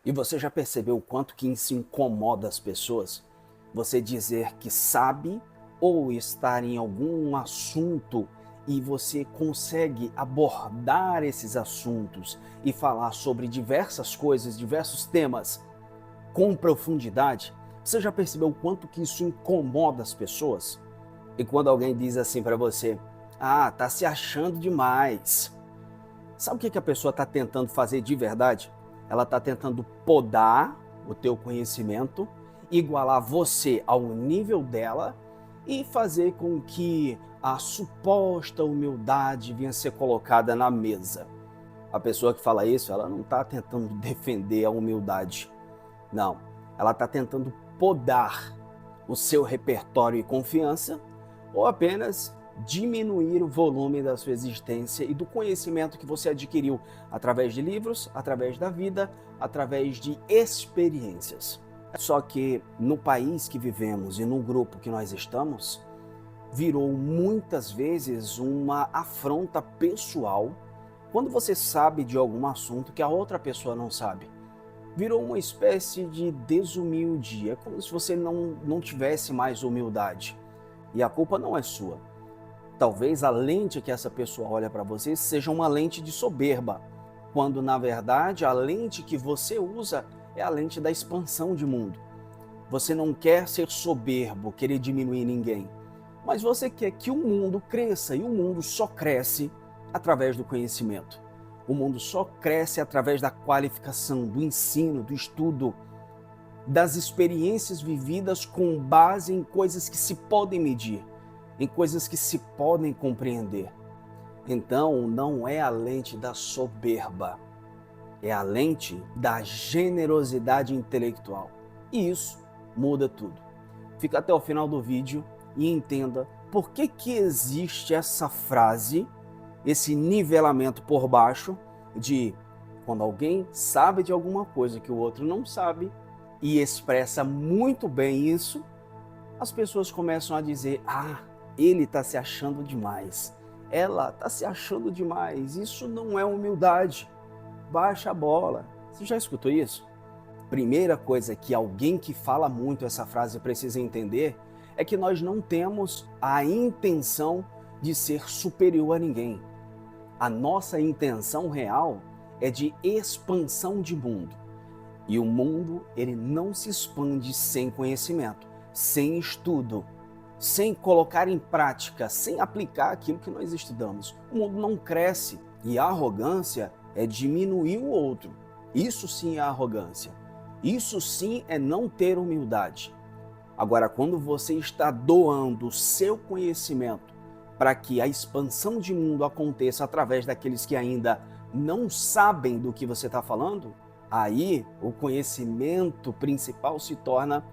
E você já percebeu o quanto que isso incomoda as pessoas? Você dizer que sabe ou estar em algum assunto e você consegue abordar esses assuntos e falar sobre diversas coisas, diversos temas com profundidade? Você já percebeu o quanto que isso incomoda as pessoas? E quando alguém diz assim para você: "Ah, tá se achando demais". Sabe o que que a pessoa está tentando fazer de verdade? Ela está tentando podar o teu conhecimento, igualar você ao nível dela e fazer com que a suposta humildade venha a ser colocada na mesa. A pessoa que fala isso, ela não está tentando defender a humildade. Não, ela está tentando podar o seu repertório e confiança ou apenas diminuir o volume da sua existência e do conhecimento que você adquiriu através de livros, através da vida, através de experiências. Só que no país que vivemos e no grupo que nós estamos, virou muitas vezes uma afronta pessoal quando você sabe de algum assunto que a outra pessoa não sabe. Virou uma espécie de desumilde, é como se você não tivesse mais humildade. E a culpa não é sua. Talvez a lente que essa pessoa olha para você seja uma lente de soberba, quando na verdade a lente que você usa é a lente da expansão de mundo. Você não quer ser soberbo, querer diminuir ninguém, mas você quer que o mundo cresça e o mundo só cresce através do conhecimento. O mundo só cresce através da qualificação, do ensino, do estudo, das experiências vividas com base em coisas que se podem medir, em coisas que se podem compreender. Então, não é a lente da soberba, é a lente da generosidade intelectual. E isso muda tudo. Fica até o final do vídeo e entenda por que existe essa frase, esse nivelamento por baixo de quando alguém sabe de alguma coisa que o outro não sabe e expressa muito bem isso, as pessoas começam a dizer: "Ah, ele está se achando demais, ela está se achando demais, isso não é humildade, baixa a bola". Você já escutou isso? Primeira coisa que alguém que fala muito essa frase precisa entender é que nós não temos a intenção de ser superior a ninguém. A nossa intenção real é de expansão de mundo. E o mundo, ele não se expande sem conhecimento, sem estudo, sem colocar em prática, sem aplicar aquilo que nós estudamos. O mundo não cresce e a arrogância é diminuir o outro. Isso sim é arrogância. Isso sim é não ter humildade. Agora, quando você está doando o seu conhecimento para que a expansão de mundo aconteça através daqueles que ainda não sabem do que você está falando, aí o conhecimento principal se torna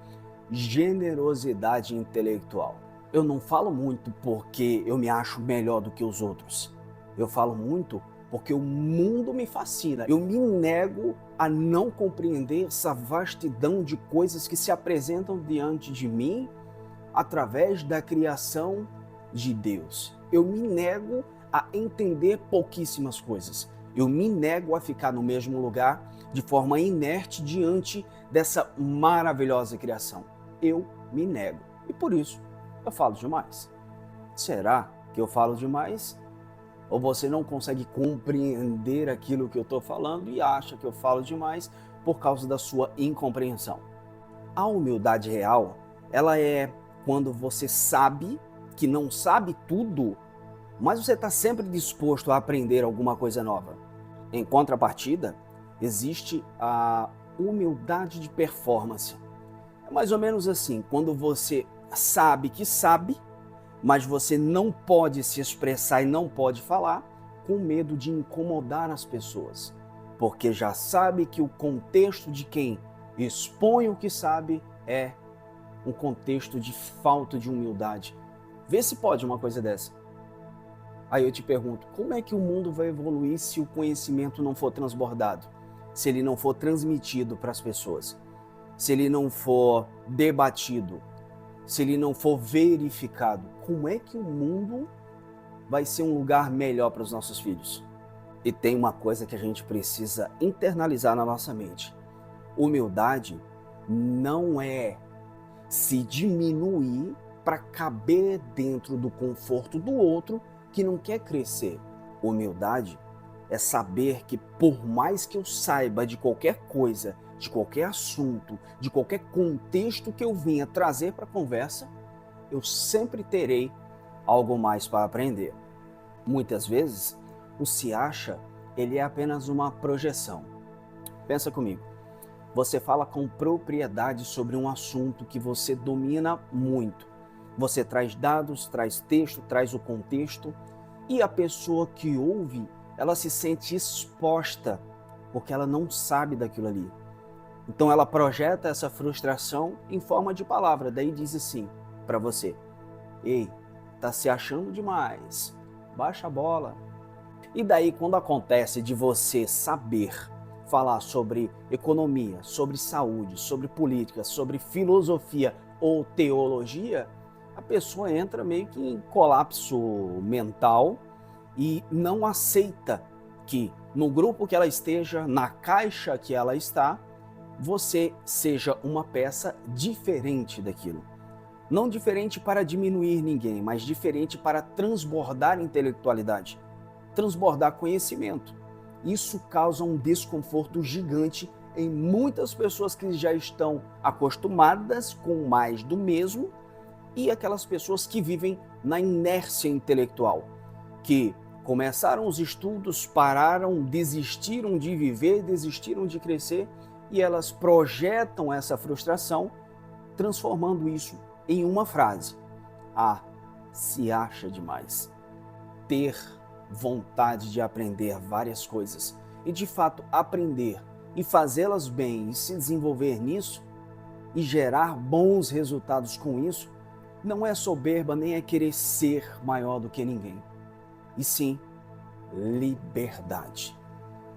generosidade intelectual. Eu não falo muito porque eu me acho melhor do que os outros. Eu falo muito porque o mundo me fascina. Eu me nego a não compreender essa vastidão de coisas que se apresentam diante de mim através da criação de Deus. Eu me nego a entender pouquíssimas coisas. Eu me nego a ficar no mesmo lugar de forma inerte diante dessa maravilhosa criação. Eu me nego. E por isso eu falo demais. Será que eu falo demais? Ou você não consegue compreender aquilo que eu estou falando e acha que eu falo demais por causa da sua incompreensão? A humildade real, ela é quando você sabe que não sabe tudo, mas você está sempre disposto a aprender alguma coisa nova. Em contrapartida, existe a humildade de performance. É mais ou menos assim, quando você sabe que sabe, mas você não pode se expressar e não pode falar com medo de incomodar as pessoas, porque já sabe que o contexto de quem expõe o que sabe é um contexto de falta de humildade. Vê se pode uma coisa dessa. Aí eu te pergunto, como é que o mundo vai evoluir se o conhecimento não for transbordado? Se ele não for transmitido para as pessoas? Se ele não for debatido? Se ele não for verificado? Como é que o mundo vai ser um lugar melhor para os nossos filhos? E tem uma coisa que a gente precisa internalizar na nossa mente. Humildade não é se diminuir para caber dentro do conforto do outro que não quer crescer. Humildade é saber que por mais que eu saiba de qualquer coisa, de qualquer assunto, de qualquer contexto que eu venha trazer para a conversa, eu sempre terei algo mais para aprender. Muitas vezes, o se acha, ele é apenas uma projeção. Pensa comigo. Você fala com propriedade sobre um assunto que você domina muito. Você traz dados, traz texto, traz o contexto e a pessoa que ouve, ela se sente exposta porque ela não sabe daquilo ali. Então ela projeta essa frustração em forma de palavra, daí diz assim para você: "Ei, tá se achando demais, baixa a bola". E daí quando acontece de você saber falar sobre economia, sobre saúde, sobre política, sobre filosofia ou teologia, a pessoa entra meio que em colapso mental e não aceita que no grupo que ela esteja, na caixa que ela está, você seja uma peça diferente daquilo. Não diferente para diminuir ninguém, mas diferente para transbordar intelectualidade, transbordar conhecimento. Isso causa um desconforto gigante em muitas pessoas que já estão acostumadas com mais do mesmo e aquelas pessoas que vivem na inércia intelectual, que começaram os estudos, pararam, desistiram de viver, desistiram de crescer e elas projetam essa frustração, transformando isso em uma frase: "Ah, se acha demais". Ter vontade de aprender várias coisas e de fato aprender e fazê-las bem e se desenvolver nisso e gerar bons resultados com isso, não é soberba nem é querer ser maior do que ninguém, e sim liberdade.